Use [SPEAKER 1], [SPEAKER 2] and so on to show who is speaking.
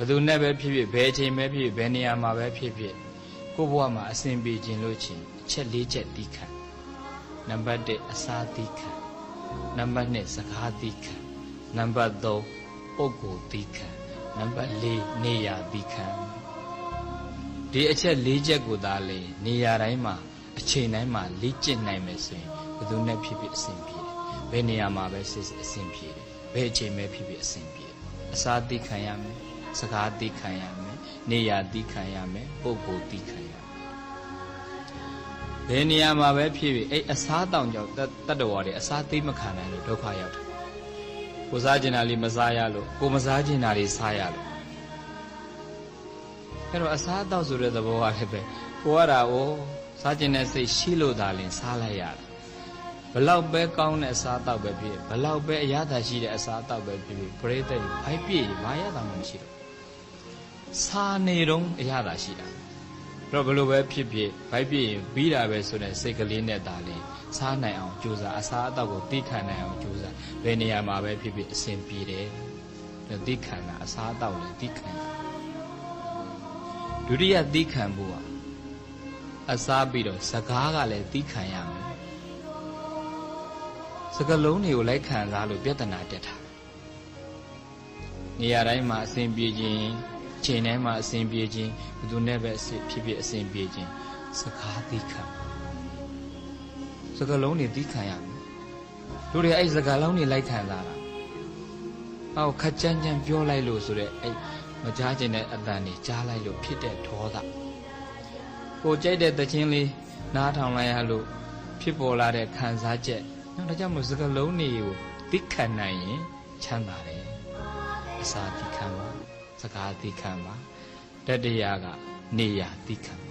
[SPEAKER 1] သူနဲ့ပဲဖြစ်ဖြစ်ဘယ်အချိန်ပဲဖြစ်ဖြစ်ဘယ်နေရာမှာပဲဖြစ်ဖြစ်ကိုယ့်ဘဝမှာအစဉ်ပြေခြင်းလို့ချင်းအချက်၄ချက်သီးခံနံပါတ်1အစာသီးခံနံပါတ်2စကားသီးခံနံပါတ်3ပုဂ္ဂိုလ်သီးခံနံပါတ်4နေရာသီးခံဒီအချက်၄ချက်ကိုသာလေနေရာတိုင်းမှာအချိန်တိုင်းမှာလေ့ကျင့်နိုင်မယ်ဆိုရင်ဘယ်သူနဲ့ဖြစ်ဖြစ်အစဉ်ပြေတယ်ဘယ်နေရာမှာပဲစစ်အစဉ်ပြေတယ်ဘယ်အချိန်ပဲဖြစ်ဖြစ်အစဉ်ပြေတယ်အစာသီးခံရမယ်စကားသီးခံရမယ်နေရာသီးခံရမယ်ပုဂ္ဂိုလ်သီးခံရမယ်ဘယ်နေရာမှာပဲဖြစ်ဖြစ်အဲ့အစားတောင်ကြောင့်တတ္တဝါတွေအစားသီးမခံနိုင်လို့ဒုက္ခရောက်တယ်ကိုစားကျင်တာလေးမစားရလို့ကိုမစားကျင်တာလေးစားရလို့အဲ့တော့အစားတောက်ဆိုတဲ့သဘောကလည်းပဲကိုရတာကိုစားကျင်တဲ့စိတ်ရှိလို့သာလင်စားလိုက်ရတယ်ဘလောက်ပဲကောင်းတဲ့အစားတောက်ပဲဖြစ်ဘလောက်ပဲအရသာရှိတဲ့အစားတောက်ပဲဖြစ်ပရိသတ်ဘိုက်ပြည့်ဘာရတာမှမရှိတော့စားနေတော့အရသာရှိတာတော့ဘလို့ပဲဖြစ်ဖြစ်ဘိုက်ပြည့်ရင်ပြီးတာပဲဆိုတဲ့စိတ်ကလေးနဲ့သာလင်စားနိုင်အောင်ကြိုးစားအစားအသောက်ကိုသိခံနိုင်အောင်ကြိုးစားဘယ်နေရာမှာပဲဖြစ်ဖြစ်အစဉ်ပြေတယ်သိခံတာအစားအသောက်လည်းသိခံဒုတိယသိခံဖို့ကအစားပြီးတော့စကားကလည်းသိခံရမယ်စကလုံးတွေကိုလိုက်ခံစားလို့ပြဿနာတက်တာနေရာတိုင်းမှာအစဉ်ပြေခြင်းချိန်တိုင်းမှာအစဉ်ပြေခြင်းဘယ်သူနဲ့ပဲဖြစ်ဖြစ်အစဉ်ပြေခြင်းစကားသိခံစကလုံးတွေသိခံရမယ်တို့တွေအဲ့စကားလုံးတွေလိုက်ခံစားတာဟောခက်ကြမ်းကြမ်းပြောလိုက်လို့ဆိုတော့အဲ့မကြားခြင်းတဲ့အတန်တွေကြားလိုက်လို့ဖြစ်တဲ့ဒေါသကိုကြိုက်တဲ့သချင်းလေးနားထောင်လိုက်ရလို့ဖြစ်ပေါ်လာတဲ့ခံစားချက်နောက်ဒါကြောင့်မို့စကလုံးတွေကိုသိခံနိုင်ရင်ချမ်းသာတယ်အစာသိခံပါစကားသိခံပါတတိယကနေရာသိခံပါ